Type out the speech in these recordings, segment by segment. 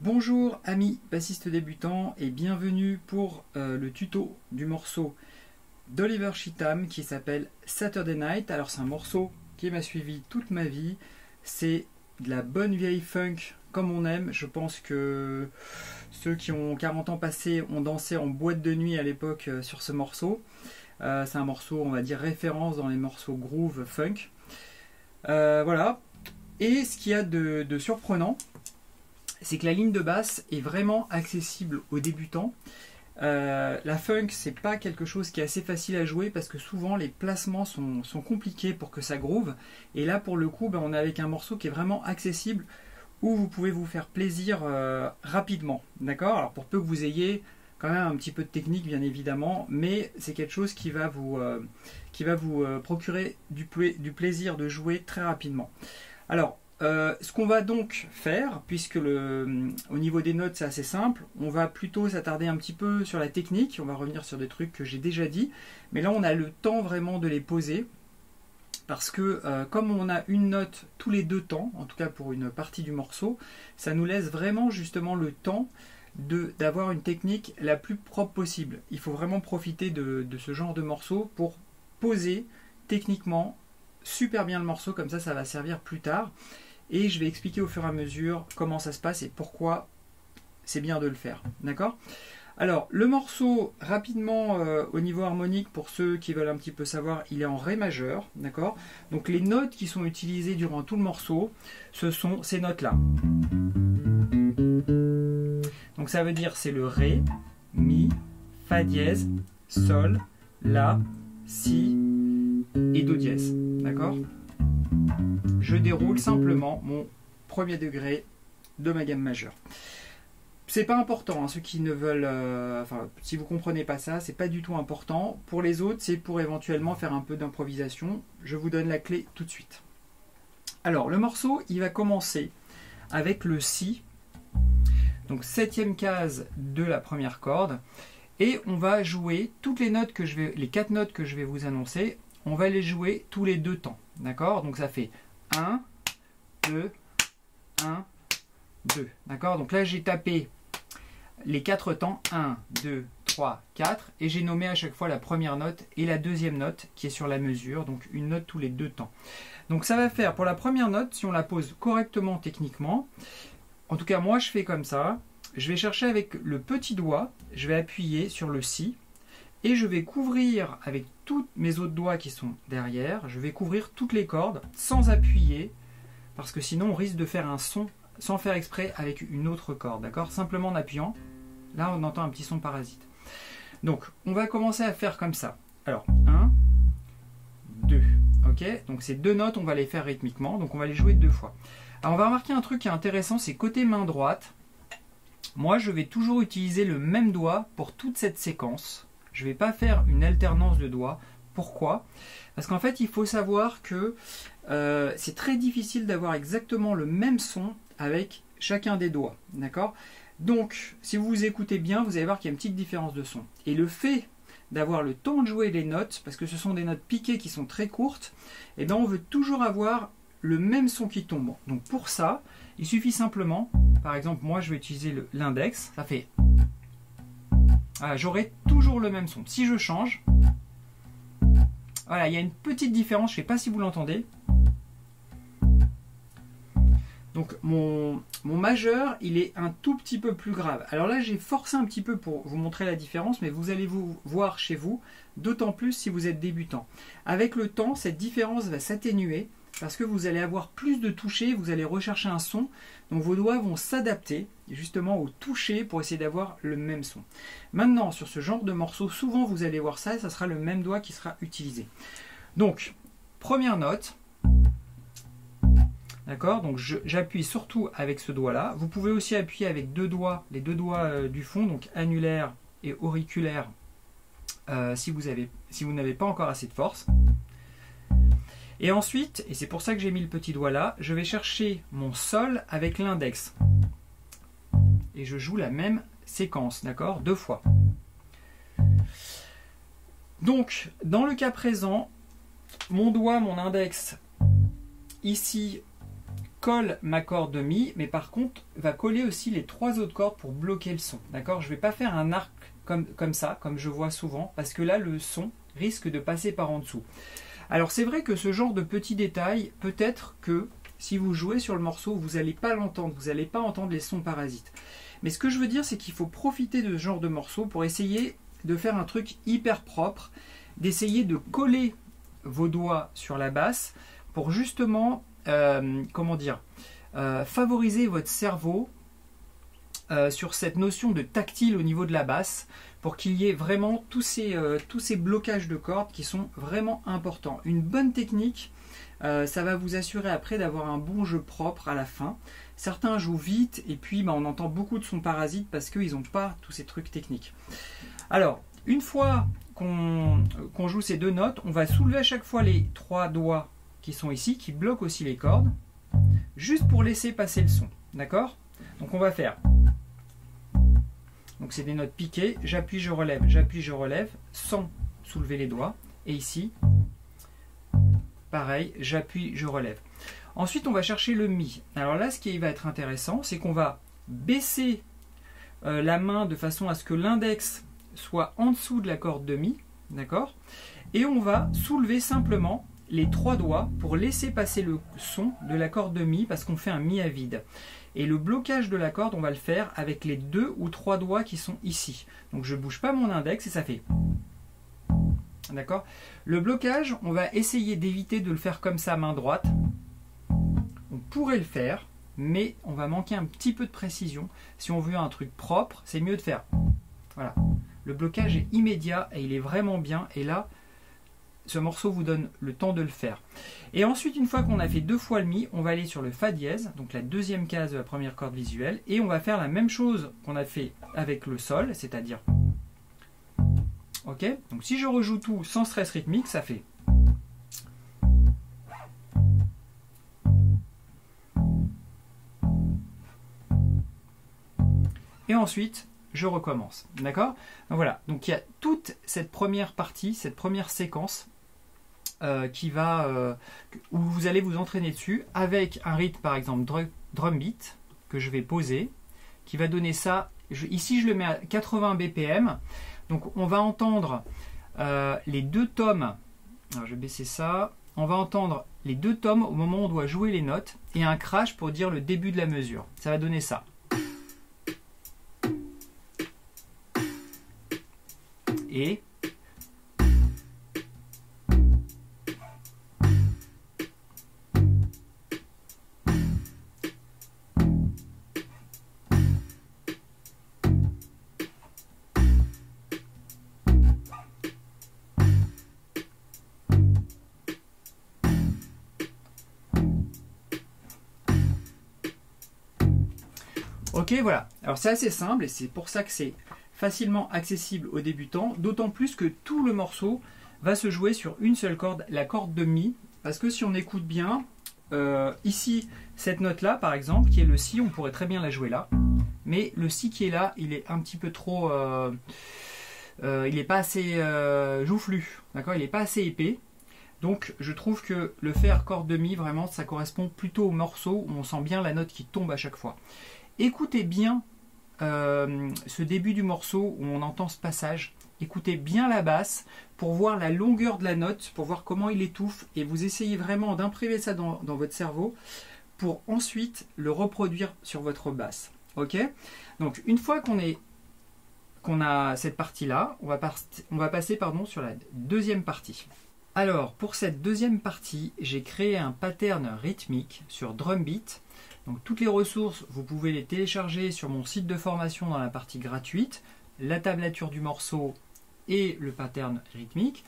Bonjour amis bassistes débutants et bienvenue pour le tuto du morceau d'Oliver Cheatham qui s'appelle Saturday Night. Alors c'est un morceau qui m'a suivi toute ma vie, c'est de la bonne vieille funk comme on aime. Je pense que ceux qui ont 40 ans passés ont dansé en boîte de nuit à l'époque sur ce morceau. C'est un morceau, on va dire, référence dans les morceaux groove funk. Voilà. Et ce qu'il y a de surprenant, c'est que la ligne de basse est vraiment accessible aux débutants. La funk, c'est pas quelque chose qui est assez facile à jouer parce que souvent les placements sont compliqués pour que ça groove. Et là, pour le coup, on est avec un morceau qui est vraiment accessible où vous pouvez vous faire plaisir rapidement. D'accord ? Alors, pour peu que vous ayez quand même un petit peu de technique, bien évidemment, mais c'est quelque chose qui va vous procurer du plaisir de jouer très rapidement. Alors, ce qu'on va donc faire, puisque au niveau des notes c'est assez simple, on va plutôt s'attarder un petit peu sur la technique, on va revenir sur des trucs que j'ai déjà dit, mais là on a le temps vraiment de les poser, parce que comme on a une note tous les 2 temps, en tout cas pour une partie du morceau, ça nous laisse vraiment justement le temps d'avoir une technique la plus propre possible. Il faut vraiment profiter de ce genre de morceau pour poser techniquement super bien le morceau, comme ça va servir plus tard. Et je vais expliquer au fur et à mesure comment ça se passe et pourquoi c'est bien de le faire. D'accord ? Alors, le morceau, rapidement, au niveau harmonique, pour ceux qui veulent un petit peu savoir, il est en Ré majeur. D'accord ? Donc, les notes qui sont utilisées durant tout le morceau, ce sont ces notes-là. Donc, ça veut dire c'est le Ré, Mi, Fa dièse, Sol, La, Si et Do dièse. D'accord ? Je déroule simplement mon premier degré de ma gamme majeure. C'est pas important, hein, ceux qui ne veulent, si vous comprenez pas ça, c'est pas du tout important. Pour les autres, c'est pour éventuellement faire un peu d'improvisation. Je vous donne la clé tout de suite. Alors, le morceau, il va commencer avec le Si, donc 7e case de la première corde, et on va jouer toutes les notes les 4 notes que je vais vous annoncer, on va les jouer tous les 2 temps. D'accord ? Donc ça fait 1, 2, 1, 2. D'accord ? Donc là, j'ai tapé les 4 temps, 1, 2, 3, 4, et j'ai nommé à chaque fois la première note et la deuxième note qui est sur la mesure, donc une note tous les 2 temps. Donc ça va faire, pour la première note, si on la pose correctement techniquement, en tout cas moi je fais comme ça, je vais chercher avec le petit doigt, je vais appuyer sur le Si, et je vais couvrir avec tous mes autres doigts qui sont derrière, je vais couvrir toutes les cordes sans appuyer, parce que sinon on risque de faire un son sans faire exprès avec une autre corde, d'accord ? Simplement en appuyant, là on entend un petit son parasite. Donc on va commencer à faire comme ça. Alors 1, 2, ok ? Donc ces 2 notes on va les faire rythmiquement, donc on va les jouer 2 fois. Alors on va remarquer un truc qui est intéressant, c'est côté main droite, moi je vais toujours utiliser le même doigt pour toute cette séquence. Je ne vais pas faire une alternance de doigts. Pourquoi ? Parce qu'en fait, il faut savoir que c'est très difficile d'avoir exactement le même son avec chacun des doigts. D'accord ? Donc, si vous vous écoutez bien, vous allez voir qu'il y a une petite différence de son. Et le fait d'avoir le temps de jouer les notes, parce que ce sont des notes piquées qui sont très courtes, et bien on veut toujours avoir le même son qui tombe. Donc pour ça, il suffit simplement, par exemple, moi je vais utiliser l'index, ça fait... Voilà, j'aurai toujours le même son. Si je change, voilà, il y a une petite différence, je ne sais pas si vous l'entendez. Donc mon majeur, il est un tout petit peu plus grave. Alors là, j'ai forcé un petit peu pour vous montrer la différence, mais vous allez vous voir chez vous, d'autant plus si vous êtes débutant. Avec le temps, cette différence va s'atténuer parce que vous allez avoir plus de toucher, vous allez rechercher un son, donc vos doigts vont s'adapter justement au toucher pour essayer d'avoir le même son. Maintenant, sur ce genre de morceau, souvent vous allez voir ça, et ça sera le même doigt qui sera utilisé. Donc, première note, d'accord, donc j'appuie surtout avec ce doigt-là. Vous pouvez aussi appuyer avec 2 doigts, les 2 doigts du fond, donc annulaire et auriculaire, si vous n'avez pas encore assez de force. Et ensuite, et c'est pour ça que j'ai mis le petit doigt là, je vais chercher mon sol avec l'index. Et je joue la même séquence, d'accord, 2 fois. Donc, dans le cas présent, mon doigt, mon index, ici, colle ma corde de mi, mais par contre va coller aussi les 3 autres cordes pour bloquer le son. D'accord? Je ne vais pas faire un arc comme ça, comme je vois souvent, parce que là le son risque de passer par en dessous. Alors c'est vrai que ce genre de petits détails, peut-être que si vous jouez sur le morceau, vous n'allez pas l'entendre, vous n'allez pas entendre les sons parasites. Mais ce que je veux dire, c'est qu'il faut profiter de ce genre de morceau pour essayer de faire un truc hyper propre, d'essayer de coller vos doigts sur la basse pour justement, favoriser votre cerveau sur cette notion de tactile au niveau de la basse, pour qu'il y ait vraiment tous ces blocages de cordes qui sont vraiment importants. Une bonne technique, ça va vous assurer après d'avoir un bon jeu propre à la fin. Certains jouent vite et puis on entend beaucoup de sons parasites parce qu'ils n'ont pas tous ces trucs techniques. Alors, une fois qu'on joue ces 2 notes, on va soulever à chaque fois les 3 doigts qui sont ici, qui bloquent aussi les cordes, juste pour laisser passer le son. D'accord? Donc on va faire. Donc c'est des notes piquées, j'appuie, je relève, sans soulever les doigts. Et ici, pareil, j'appuie, je relève. Ensuite, on va chercher le mi. Alors là, ce qui va être intéressant, c'est qu'on va baisser la main de façon à ce que l'index soit en dessous de la corde de mi, d'accord? Et on va soulever simplement les 3 doigts pour laisser passer le son de la corde de mi, parce qu'on fait un mi à vide. Et le blocage de la corde, on va le faire avec les 2 ou 3 doigts qui sont ici. Donc je ne bouge pas mon index et ça fait... D'accord? Le blocage, on va essayer d'éviter de le faire comme ça, main droite. On pourrait le faire, mais on va manquer un petit peu de précision. Si on veut un truc propre, c'est mieux de faire... Voilà. Le blocage est immédiat et il est vraiment bien. Et là, ce morceau vous donne le temps de le faire. Et ensuite, une fois qu'on a fait 2 fois le mi, on va aller sur le fa dièse, donc la 2e case de la première corde visuelle, et on va faire la même chose qu'on a fait avec le sol, c'est-à-dire... Ok? Donc si je rejoue tout sans stress rythmique, ça fait... Et ensuite, je recommence. D'accord? Donc voilà. Donc il y a toute cette première partie, cette première séquence où vous allez vous entraîner dessus avec un rythme, par exemple drum beat, que je vais poser, qui va donner ça. Ici, je le mets à 80 BPM. Donc on va entendre les 2 tomes. Alors je vais baisser ça. On va entendre les 2 tomes au moment où on doit jouer les notes et un crash pour dire le début de la mesure. Ça va donner ça. Et ok, voilà. Alors c'est assez simple et c'est pour ça que c'est facilement accessible aux débutants, d'autant plus que tout le morceau va se jouer sur une seule corde, la corde de mi, parce que si on écoute bien, ici, cette note-là, par exemple, qui est le si, on pourrait très bien la jouer là, mais le si qui est là, il est un petit peu trop... il n'est pas assez joufflu, d'accord? Il n'est pas assez épais, donc je trouve que le faire corde de mi, vraiment, ça correspond plutôt au morceau où on sent bien la note qui tombe à chaque fois. Écoutez bien ce début du morceau où on entend ce passage, écoutez bien la basse pour voir la longueur de la note, pour voir comment il étouffe, et vous essayez vraiment d'imprimer ça dans votre cerveau pour ensuite le reproduire sur votre basse. Ok? Donc une fois qu'on a cette partie là, on va passer sur la deuxième partie. Alors pour cette deuxième partie, j'ai créé un pattern rythmique sur Drumbeat. Donc toutes les ressources, vous pouvez les télécharger sur mon site de formation dans la partie gratuite, la tablature du morceau et le pattern rythmique.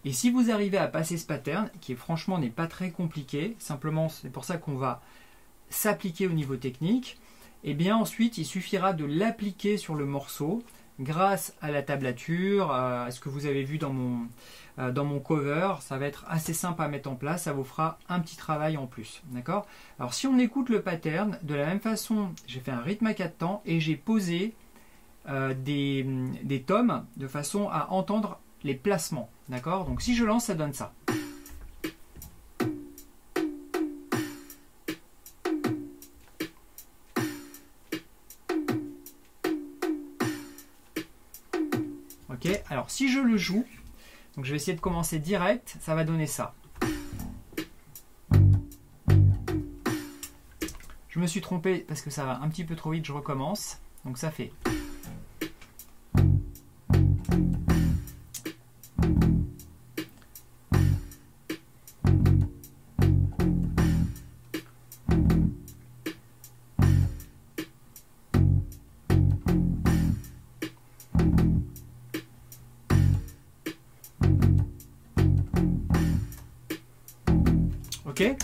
Et si vous arrivez à passer ce pattern, qui franchement n'est pas très compliqué, simplement c'est pour ça qu'on va s'appliquer au niveau technique, et bien ensuite il suffira de l'appliquer sur le morceau grâce à la tablature, à ce que vous avez vu dans mon cover. Ça va être assez simple à mettre en place, ça vous fera un petit travail en plus. D'accord? Alors si on écoute le pattern, de la même façon, j'ai fait un rythme à 4 temps et j'ai posé des tomes de façon à entendre les placements. D'accord? Donc si je lance, ça donne ça. Ok, alors si je le joue, donc je vais essayer de commencer direct, ça va donner ça. Je me suis trompé parce que ça va un petit peu trop vite, je recommence. Donc ça fait. Ok.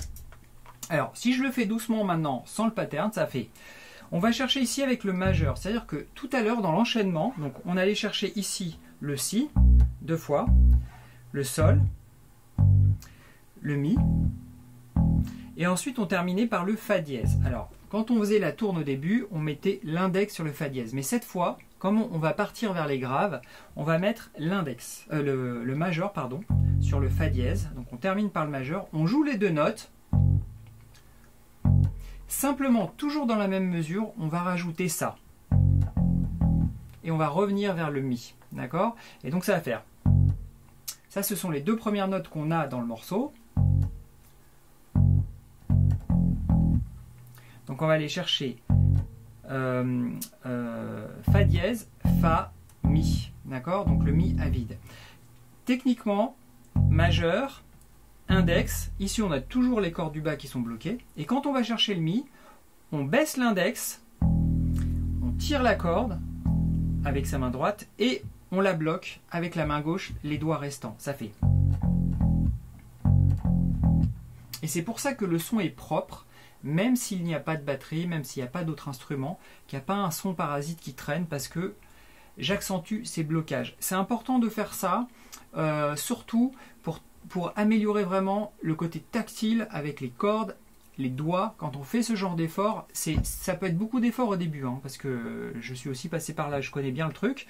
Alors, si je le fais doucement maintenant, sans le pattern, ça fait... On va chercher ici avec le majeur. C'est-à-dire que tout à l'heure, dans l'enchaînement, donc on allait chercher ici le si, 2 fois, le sol, le mi, et ensuite on terminait par le fa dièse. Alors, quand on faisait la tourne au début, on mettait l'index sur le fa dièse. Mais cette fois, comme on va partir vers les graves, on va mettre l'index, le majeur, pardon, sur le fa dièse. Donc on termine par le majeur, on joue les 2 notes. Simplement, toujours dans la même mesure, on va rajouter ça. Et on va revenir vers le mi. D'accord? Et donc ça va faire. Ça, ce sont les 2 premières notes qu'on a dans le morceau. Donc on va aller chercher fa dièse, fa, mi. D'accord? Donc le mi à vide. Techniquement, majeur, index, ici on a toujours les cordes du bas qui sont bloquées, et quand on va chercher le mi, on baisse l'index, on tire la corde avec sa main droite et on la bloque avec la main gauche, les doigts restants, ça fait. Et c'est pour ça que le son est propre, même s'il n'y a pas de batterie, même s'il n'y a pas d'autre instrument, qu'il n'y a pas un son parasite qui traîne, parce que j'accentue ces blocages. C'est important de faire ça, surtout pour améliorer vraiment le côté tactile avec les cordes, les doigts. Quand on fait ce genre d'effort, ça peut être beaucoup d'efforts au début, hein, parce que je suis aussi passé par là, je connais bien le truc.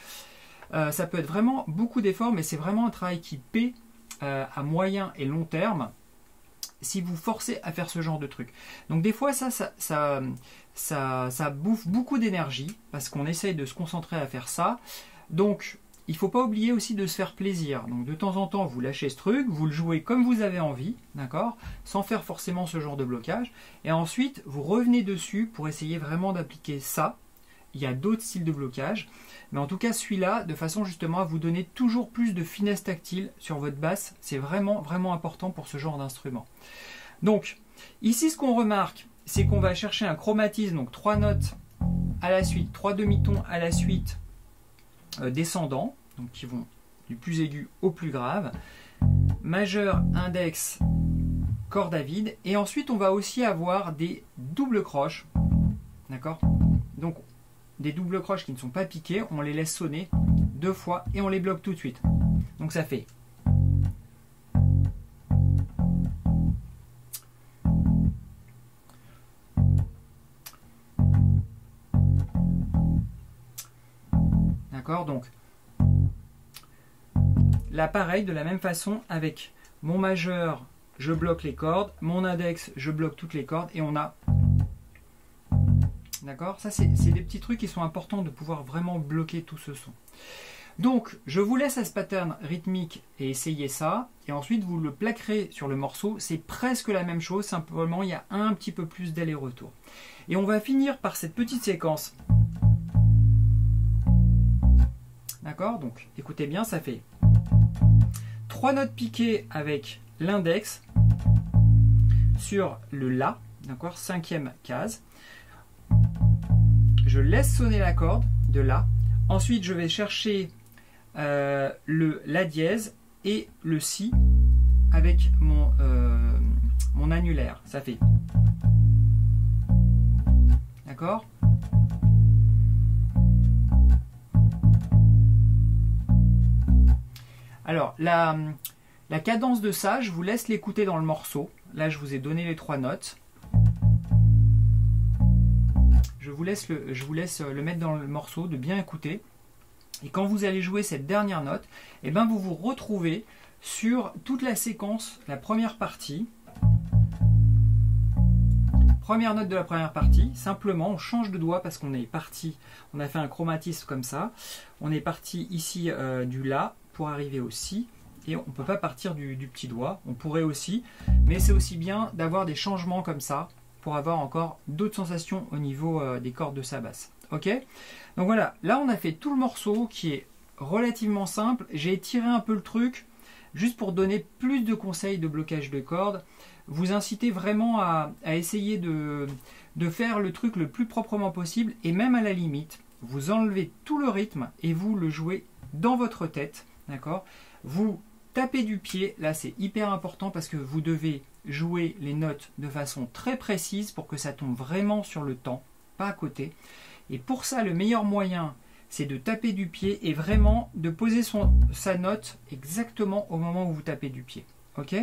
Ça peut être vraiment beaucoup d'efforts, mais c'est vraiment un travail qui paie à moyen et long terme si vous forcez à faire ce genre de truc. Donc des fois ça bouffe beaucoup d'énergie parce qu'on essaye de se concentrer à faire ça. Donc il ne faut pas oublier aussi de se faire plaisir. Donc de temps en temps, vous lâchez ce truc, vous le jouez comme vous avez envie, d'accord, sans faire forcément ce genre de blocage. Et ensuite, vous revenez dessus pour essayer vraiment d'appliquer ça. Il y a d'autres styles de blocage. Mais en tout cas, celui-là, de façon justement à vous donner toujours plus de finesse tactile sur votre basse. C'est vraiment, vraiment important pour ce genre d'instrument. Donc, ici, ce qu'on remarque, c'est qu'on va chercher un chromatisme, donc 3 notes à la suite, 3 demi-tons à la suite, descendants, donc qui vont du plus aigu au plus grave, majeur, index, corde à vide, et ensuite on va aussi avoir des doubles croches, d'accord, donc des doubles croches qui ne sont pas piquées, on les laisse sonner 2 fois et on les bloque tout de suite. Donc ça fait d'accord, donc là pareil, de la même façon, avec mon majeur, je bloque les cordes, mon index, je bloque toutes les cordes, et on a... D'accord? Ça, c'est des petits trucs qui sont importants de pouvoir vraiment bloquer tout ce son. Donc, je vous laisse à ce pattern rythmique et essayez ça, et ensuite vous le plaquerez sur le morceau. C'est presque la même chose, simplement il y a un petit peu plus d'aller-retour. Et on va finir par cette petite séquence. D'accord? Donc, écoutez bien, ça fait 3 notes piquées avec l'index sur le La, d'accord? 5e case. Je laisse sonner la corde de La. Ensuite, je vais chercher le La dièse et le Si avec mon annulaire. Ça fait. D'accord? Alors, la cadence de ça, je vous laisse l'écouter dans le morceau. Là, je vous ai donné les 3 notes. Je vous laisse le mettre dans le morceau, de bien écouter. Et quand vous allez jouer cette dernière note, eh ben vous vous retrouvez sur toute la séquence, la première partie. première note de la première partie, simplement on change de doigt parce qu'on est parti, on a fait un chromatisme comme ça, on est parti ici du La pour arriver au Si, et on ne peut pas partir du petit doigt, on pourrait aussi, mais c'est aussi bien d'avoir des changements comme ça pour avoir encore d'autres sensations au niveau des cordes de sa basse. Ok? Donc voilà, là on a fait tout le morceau qui est relativement simple, j'ai étiré un peu le truc, juste pour donner plus de conseils de blocage de cordes, vous incitez vraiment à essayer de faire le truc le plus proprement possible, et même à la limite, vous enlevez tout le rythme et vous le jouez dans votre tête, d'accord? Vous tapez du pied, là c'est hyper important parce que vous devez jouer les notes de façon très précise pour que ça tombe vraiment sur le temps, pas à côté. Et pour ça, le meilleur moyen, c'est de taper du pied et vraiment de poser sa note exactement au moment où vous tapez du pied. Ok?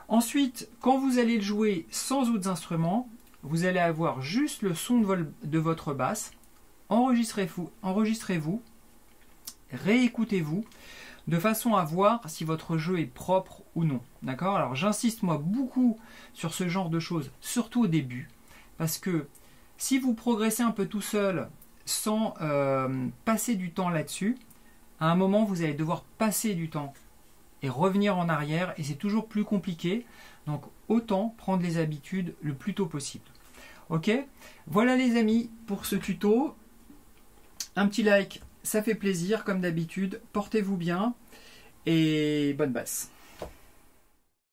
Ensuite, quand vous allez le jouer sans autres instruments, vous allez avoir juste le son de votre basse. Enregistrez-vous, réécoutez-vous, de façon à voir si votre jeu est propre ou non. D'accord? Alors j'insiste moi beaucoup sur ce genre de choses, surtout au début, parce que si vous progressez un peu tout seul sans passer du temps là-dessus, à un moment vous allez devoir passer du temps et revenir en arrière, et c'est toujours plus compliqué. Donc autant prendre les habitudes le plus tôt possible. Ok? Voilà les amis pour ce tuto. Un petit like, ça fait plaisir comme d'habitude. Portez-vous bien et bonne basse.